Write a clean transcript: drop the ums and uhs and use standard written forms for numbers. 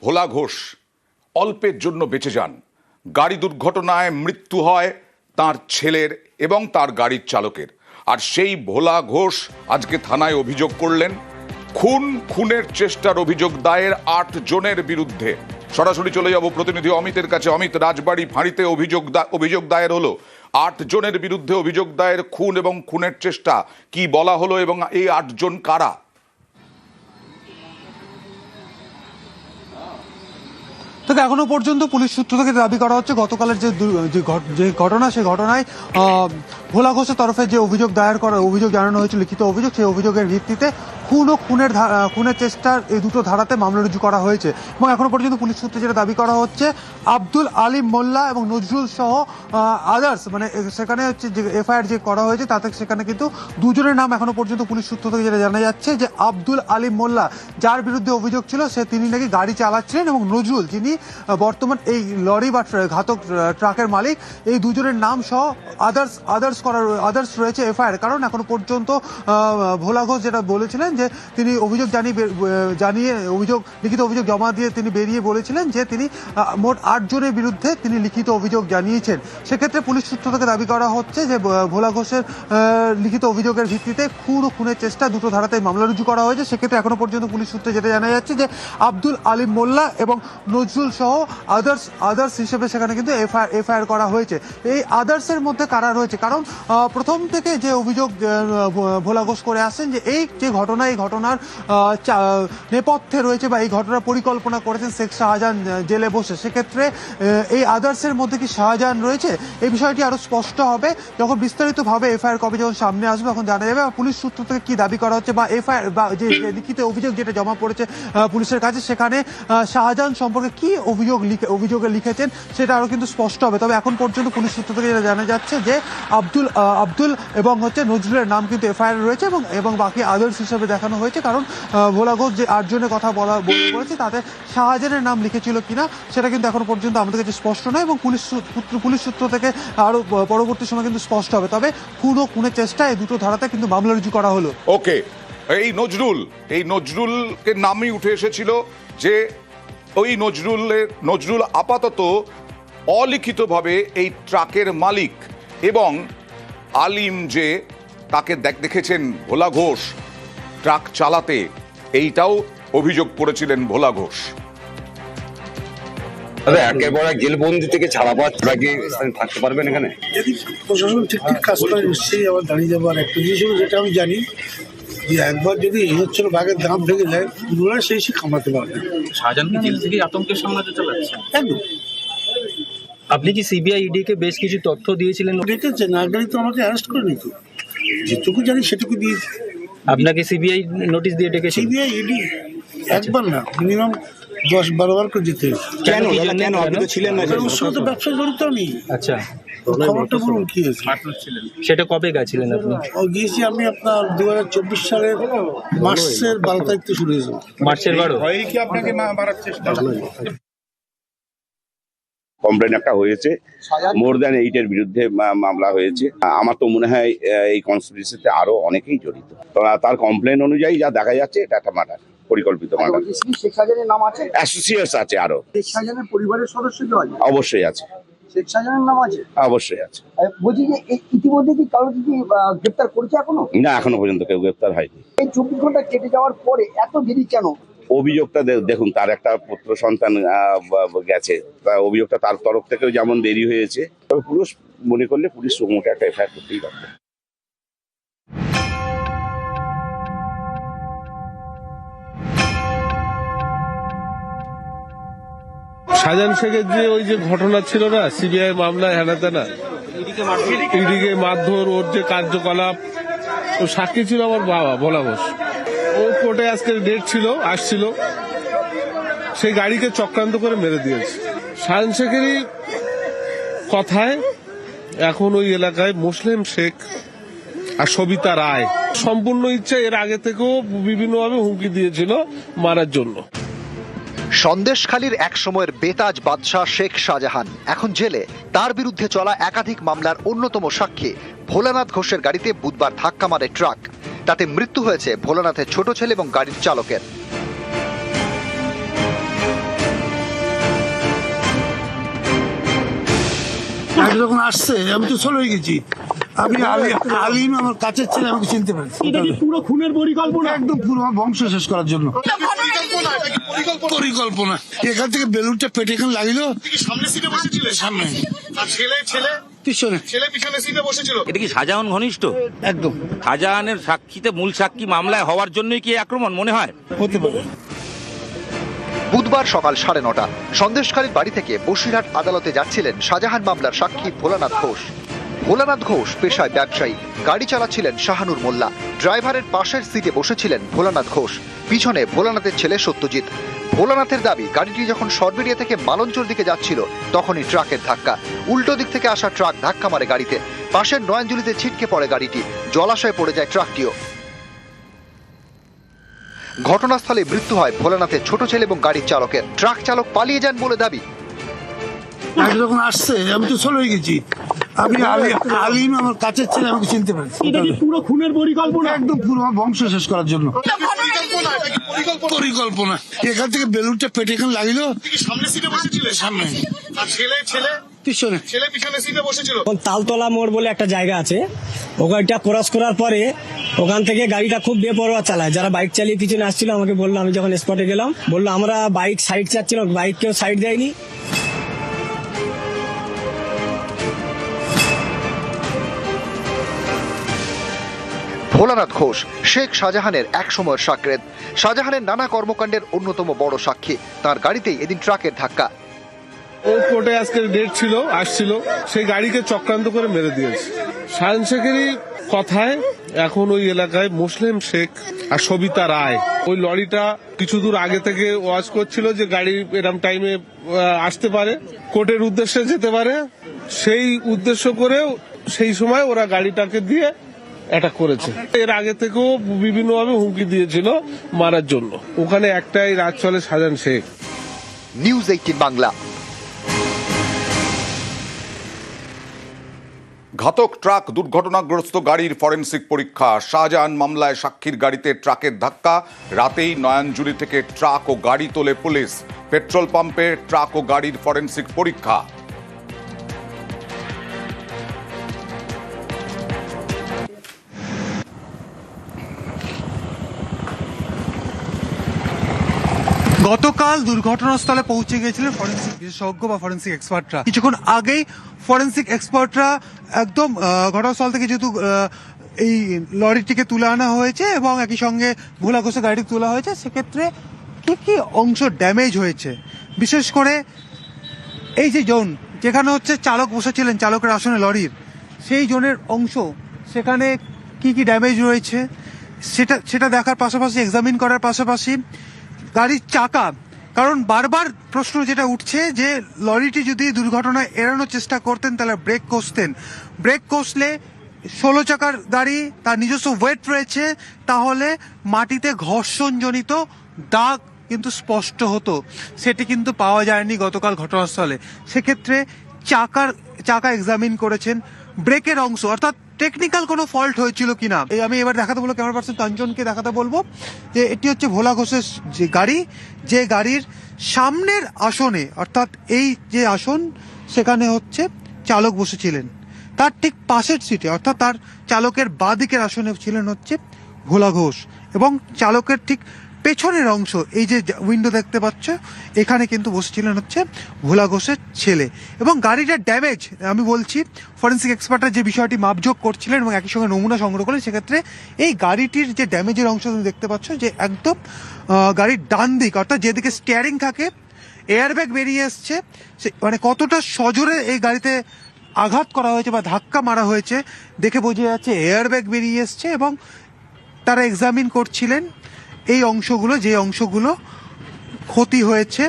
ভোলা ঘোষ অল্পের জন্য বেঁচে যান। গাড়ি দুর্ঘটনায় মৃত্যু হয় তার ছেলের এবং তার গাড়ির চালকের। আর সেই ভোলা ঘোষ আজকে থানায় অভিযোগ করলেন খুনের চেষ্টার অভিযোগ দায়ের 8 জনের বিরুদ্ধে। সরাসরি চলে যাব প্রতিনিধি অমিতের কাছে। অমিত, রাজবাড়ী ফাঁড়িতে অভিযোগ দায়ের হলো 8 জনের বিরুদ্ধে অভিযোগ দায়ের, খুন এবং খুনের চেষ্টা। কি বলা হলো এবং এই 8 জন কারা? তবে এখনো পর্যন্ত পুলিশ সূত্র থেকে দাবি করা হচ্ছে গতকালের যে ঘটনা, সেই ঘটনায় ভোলা ঘোষের তরফে যে অভিযোগ জানানো হয়েছিল, লিখিত অভিযোগ, সেই অভিযোগের ভিত্তিতে খুন ও খুনের চেষ্টার এই দুটো ধারাতে মামলা রুজু করা হয়েছে। এবং এখনো পর্যন্ত পুলিশ সূত্রে যেটা দাবি করা হচ্ছে, আব্দুল আলিম মোল্লা এবং নজরুল সহ আদার্স, মানে সেখানে হচ্ছে যে এফআইআর যে করা হয়েছে তাতে সেখানে কিন্তু 2 জনের নাম এখনো পর্যন্ত পুলিশ সূত্র থেকে যেটা জানা যাচ্ছে যে আব্দুল আলিম মোল্লা, যার বিরুদ্ধে অভিযোগ ছিল, তিনি নাকি গাড়ি চালাচ্ছিলেন, এবং নজরুল, যিনি বর্তমান এই লরি বা ঘাতক ট্রাকের মালিক, এই 2 জনের নাম সহ আদার্স রয়েছে এফআইআর। কারণ এখনো পর্যন্ত ভোলা ঘোষ যেটা বলেছিলেন যে তিনি অভিযোগ লিখিত অভিযোগ জমা দিয়ে তিনি বেরিয়ে বলেছিলেন যে তিনি মোট 8 জনের বিরুদ্ধে তিনি লিখিত অভিযোগ জানিয়েছেন। সেক্ষেত্রে পুলিশ সূত্র থেকে দাবি করা হচ্ছে যে ভোলা ঘোষের লিখিত অভিযোগের ভিত্তিতে খুন ও খুনের চেষ্টা দুটো ধারাতে মামলা রুজু করা হয়েছে। সেক্ষেত্রে এখনো পর্যন্ত পুলিশ সূত্রে যেটা জানা যাচ্ছে যে আব্দুল আলিম মোল্লা এবং নজরুল সহ আদার্স হিসেবে সেখানে কিন্তু এফআইআর করা হয়েছে। এই আদার্সের মধ্যে কারা রয়েছে? কারণ প্রথম থেকে যে অভিযোগ ভোলা ঘোষ করে আসছেন যে এই যে ঘটনা, এই ঘটনার নেপথ্যে রয়েছে বা এই ঘটনার পরিকল্পনা করেছেন শেখ শাহজাহান জেলে বসে। সেক্ষেত্রে এই আদার্সের মধ্যে কি শাহজাহান রয়েছে, এই বিষয়টি আরো স্পষ্ট হবে যখন বিস্তারিতভাবে এফআইআর কপি যখন সামনে আসবে, তখন জানা যাবে পুলিশ সূত্র থেকে কি দাবি করা হচ্ছে বা এফআইআর বা যে লিখিত অভিযোগ যেটা জমা পড়েছে পুলিশের কাছে, সেখানে শাহজাহান সম্পর্কে কি অভিযোগে লিখেছেন সেটা আরো কিন্তু স্পষ্ট হবে। তবে এখন পর্যন্ত পুলিশ সূত্র থেকে যেটা জানা যাচ্ছে যে আব্দুল এবং নজরুলের নাম কিন্তু এফআইআর রয়েছে এবং বাকি আদার্স হিসেবে দেখানো হয়েছে। কারণ ভোলা ঘোষ যে 8 জনের কথা বলেছে তাতে শাহজাহানের নাম লিখেছিল কিনা সেটা কিন্তু এখন পর্যন্ত আমাদের কাছে স্পষ্ট নয়, এবং পুলিশ সূত্র থেকে আরো পরবর্তী সময় কিন্তু স্পষ্ট হবে। তবে খুন ও খুনের চেষ্টা এই দুটো ধারাতে কিন্তু মামলা রুজু করা হলো। ওকে, এই নজরুলকে নামই উঠে এসেছিল যে ওই নজরুল আপাতত অলিখিতভাবে এই ট্রাকের মালিক, এবং আলিম যে তাকে দেখেছেন ভোলা ঘোষ ট্রাক চালাতে, এইটাও অভিযোগ করেছিলেন ভোলা ঘোষ। একেবারে জেলবন্দি থেকে ছাড়া পাওয়া ট্রাকে থাকতে পারবেন এখানে? যদি প্রশাসন ঠিকঠাক কাজ করে নিশ্চয়ই আবার দাঁড়িয়ে যাবো। আর একটা জিনিস যেটা আমি জানি যে একবার যদি হচ্ছিল বাঘের দাম ভেঙে যায়, পুনরায় সেই কামাতে পারবে। শাহজাহান কি জেল থেকে আতঙ্কের সামনে চালাচ্ছে? একদম। আপনি কি সিবিআই ইডি কে বেশ কিছু তথ্য দিয়েছিলেন? ডেকেছে, না গেলে তো আমাকে অ্যারেস্ট করে নিত। যেটুকু জানি সেটুকু দিয়েছি। আপনাকে সিবিআই নোটিশ দিয়ে ডেকেছে? সিবিআই ইডি একবার না, মিনিমাম 10-12 বার করে যেতে হয়েছে। কেন আপনি তো ছিলেন না? ওর সঙ্গে তো ব্যবসায় জড়িত আমি। আচ্ছা, খবরটা বলুন কি হয়েছে। সেটা কবে গেছিলেন আপনি? গিয়েছি আমি আপনার 2024 সালের মার্চের 12 তারিখ থেকে শুরু হয়েছে। মার্চের 12? কি আপনাকে মারার চেষ্টা? কমপ্লেন একটা হয়েছে, মোর দ্যান 8 এর বিরুদ্ধে মামলা হয়েছে। আমার তো মনে হয় এই কনস্পিরেসিতে আরো অনেকেই জড়িত। তার কমপ্লেন অনুযায়ী যা দেখা যাচ্ছে এটা একটা মার্ডার, পরিকল্পিত মার্ডার। শেখ শাহজাহানের নাম আছে? অ্যাসোসিয়েটস আছে আরো। শেখ শাহজাহানের পরিবারের সদস্য কি হয়? অবশ্যই আছে। শেখ শাহজাহানের নাম আছে? অবশ্যই আছে। বলছি যে ইতিমধ্যে কি কারো কি গ্রেপ্তার করেছে এখনো? না, এখনো পর্যন্ত কেউ গ্রেপ্তার হয়নি। এই 24 ঘন্টা কেটে যাওয়ার পরে এত দেরি কেন? অভিযোগটা দেখুন, তার একটা পুত্র সন্তান গেছে, অভিযোগটা তার তরফ থেকেও যেমন দেরি হয়েছে। তবে পুলিশ মনে করলে পুলিশ মোটা একটা এফআইআর করতেই পারবে। শাহজাহান শেখের যে ওই যে ঘটনা ছিল না, সিবিআই মামলায় হেনাতেনা, ইডিকে মারধর, ওর যে কার্যকলাপ, ও সাক্ষী ছিল আমার বাবা ভোলা ঘোষ। ও কোর্টে আজকে ডেট ছিল, আসছিল, সেই গাড়িকে চক্রান্ত করে মেরে দিয়েছে। শাহজাহান শেখেরই কথায় এখন ওই এলাকায় মুসলিম শেখ আর সবিতা রায় সম্পূর্ণ ইচ্ছা এর আগে থেকেও বিভিন্নভাবে হুমকি দিয়েছিল মারার জন্য। সন্দেশখালীর এক সময়ের বেতাজ বাদশাহ শেখ শাহজাহান এখন জেলে। তার বিরুদ্ধে চলা একাধিক মামলার অন্যতম সাক্ষী ভোলানাথ ঘোষের গাড়িতে বুধবার ধাক্কা মারে ট্রাক। তাতে মৃত্যু হয়েছে ভোলানাথের ছোট ছেলে এবং গাড়ির চালকের। গাড়ি যখন আসছে আমি তো চলে গেছি। আমি আলিম আমার কাছের ছেলে, আমাকে চিনতে পারছি। এটা কি পুরো খুনের পরিকল্পনা? একদম পুরো আমার বংশ শেষ করার জন্য পরিকল্পনা। এখান থেকে বেলুনটা পেটে এখানে লাগিল। সামনে সিটে বসেছিলেন? সামনে। আর ছেলে পিছনে। ছেলে পিছনে সিটে বসেছিল। এটা কি শাহজাহান ঘনিষ্ঠ? একদম। শাহজাহানের সাক্ষীতে মূল সাক্ষী মামলায় হওয়ার জন্যই কি আক্রমণ মনে হয়? হতে পারে। বুধবার সকাল 9:30 সন্দেশখালীর বাড়ি থেকে বসিরহাট আদালতে যাচ্ছিলেন শাহজাহান মামলার সাক্ষী ভোলানাথ ঘোষ। ভোলানাথ ঘোষ পেশায় ব্যবসায়ী, গাড়ি চালাচ্ছিলেন শাহানুর মোল্লা। ড্রাইভারের পাশের সিটে বসেছিলেন ভোলানাথ ঘোষ, পিছনে ভোলানাথের ছেলে সত্যজিৎ। ভোলানাথের দাবি, গাড়িটি যখন সরবেরিয়া থেকে মালঞ্চর দিকে যাচ্ছিল তখনই ট্রাকের ধাক্কা। উল্টো দিক থেকে আসা ট্রাক ধাক্কা মারে গাড়িতে। পাশের নয়নজুলিতে ছিটকে পড়ে গাড়িটি, জলাশয়ে পড়ে যায় ট্রাকটিও। ঘটনাস্থলে মৃত্যু হয় ভোলানাথের ছোট ছেলে এবং গাড়ির চালকের। ট্রাক চালক পালিয়ে যান বলে দাবি। গাড়ি যখন আসছে আমি তো চলে গেছি। আমি আলিম আমার কাছের ছেলে, আমাকে চিনতে পারছি। এটা কি পুরো খুনের পরিকল্পনা? একদম পুরো আমার বংশ শেষ করার জন্য পরিকল্পনা। এখান থেকে বেলুনটা পেটে এখানে লাগিল। সামনে সিটে বসেছিলেন? সামনে। আর ছেলে পিছনে। ছেলে পিছনে সিটে বসেছিল। তালতলা মোড় বলে একটা জায়গা আছে, ওখানটা ক্রস করার পরে ওখান থেকে গাড়িটা খুব বেপরোয়া চালায়। যারা বাইক চালিয়ে পিছনে আসছিল আমাকে বললো, আমি যখন স্পটে গেলাম বললো আমরা বাইক সাইড চাচ্ছিলাম, বাইক কেউ সাইড দেয়নি। ভোলানাথ ঘোষ শেখ শাহজাহানের এক সময়ের সাকরেদ, শাহজাহানের নানা কর্মকাণ্ডের অন্যতম বড় সাক্ষী। তার গাড়িতেই এদিন ট্রাকের ধাক্কা। ও কোর্টে আজকে ডেট ছিল, আসছিল, সেই গাড়িকে চক্রান্ত করে মেরে দিয়েছে। শাহান শেখেরই কথায় এখন ওই এলাকায় মুসলিম শেখ আর সবিতা রায় ওই লরিটা কিছু দূর আগে থেকে ওয়াচ করছিল যে গাড়ি এরম টাইমে আসতে পারে, কোর্টের উদ্দেশ্যে যেতে পারে। সেই উদ্দেশ্য করে সেই সময় ওরা গাড়িটাকে দিয়ে অ্যাটাক করেছে। এর আগে থেকেও বিভিন্নভাবে হুমকি দিয়েছিল মারার জন্য। ওখানে একটাই রাত চলে, শাহজাহান শেখ। নিউজ 18 বাংলা। ঘাতক ট্রাক দুর্ঘটনাগ্রস্ত গাড়ির ফরেনসিক পরীক্ষা। শাহজাহান মামলায় সাক্ষীর গাড়িতে ট্রাকের ধাক্কা। রাতেই নয়নজুলি থেকে ট্রাক ও গাড়ি তোলে পুলিশ। পেট্রোল পাম্পে ট্রাক ও গাড়ির ফরেনসিক পরীক্ষা। গতকাল দুর্ঘটনাস্থলে পৌঁছে গিয়েছিলেন ফরেনসিক বিশেষজ্ঞ বা ফরেনসিক এক্সপার্টরা। কিছুক্ষণ আগেই ফরেনসিক এক্সপার্টরা একদম ঘটনাস্থল থেকে যেহেতু এই লরিটিকে তুলে আনা হয়েছে এবং একই সঙ্গে ভোলা ঘোষের গাড়িটি তোলা হয়েছে, সেক্ষেত্রে কি কি অংশ ড্যামেজ হয়েছে, বিশেষ করে এই যে জোন যেখানে হচ্ছে চালক বসেছিলেন চালকের আসনে লরির, সেই জোনের অংশ সেখানে কি কি ড্যামেজ রয়েছে সেটা দেখার পাশাপাশি, এক্সামিন করার পাশাপাশি গাড়ির চাকা, কারণ বারবার প্রশ্ন যেটা উঠছে যে লরিটি যদি দুর্ঘটনা এড়ানোর চেষ্টা করতেন তাহলে ব্রেক কষতেন। ব্রেক কষলে 16 চাকার গাড়ি, তার নিজস্ব ওয়েট রয়েছে, তাহলে মাটিতে ঘর্ষণজনিত দাগ কিন্তু স্পষ্ট হতো। সেটি কিন্তু পাওয়া যায়নি গতকাল ঘটনাস্থলে। সেক্ষেত্রে চাকা এক্সামিন করেছেন, ব্রেকের অংশ অর্থাৎ টেকনিক্যাল কোনো ফল্ট হয়েছিল কিনা। আমি এবার দেখাতে বলবো, ক্যামেরা পার্সন কাঞ্চনকে দেখাতে বলবো যে এটি হচ্ছে ভোলা ঘোষের যে গাড়ি, যে গাড়ির সামনের আসনে অর্থাৎ এই যে আসন সেখানে হচ্ছে চালক বসেছিলেন, তার ঠিক পাশের সিটে অর্থাৎ তার চালকের বাঁ দিকের আসনে ছিলেন হচ্ছে ভোলা ঘোষ এবং চালকের ঠিক পেছনের অংশ এই যে উইন্ডো দেখতে পাচ্ছ এখানে কিন্তু বসেছিলেন হচ্ছে ভোলা ঘোষের ছেলে। এবং গাড়িটার ড্যামেজ আমি বলছি, ফরেনসিক এক্সপার্টরা যে বিষয়টি মাপযোগ করছিলেন এবং একই সঙ্গে নমুনা সংগ্রহ করলেন, সেক্ষেত্রে এই গাড়িটির যে ড্যামেজের অংশ তুমি দেখতে পাচ্ছ যে একদম গাড়ির ডান দিক অর্থাৎ যেদিকে স্টিয়ারিং থাকে, এয়ারব্যাগ বেরিয়ে এসছে, মানে কতটা সজোরে এই গাড়িতে আঘাত করা হয়েছে বা ধাক্কা মারা হয়েছে দেখে বোঝা যাচ্ছে এয়ারব্যাগ বেরিয়ে এসছে। এবং তারা এক্সামিন করছিলেন এই অংশগুলো, যে অংশগুলো ক্ষতি হয়েছে।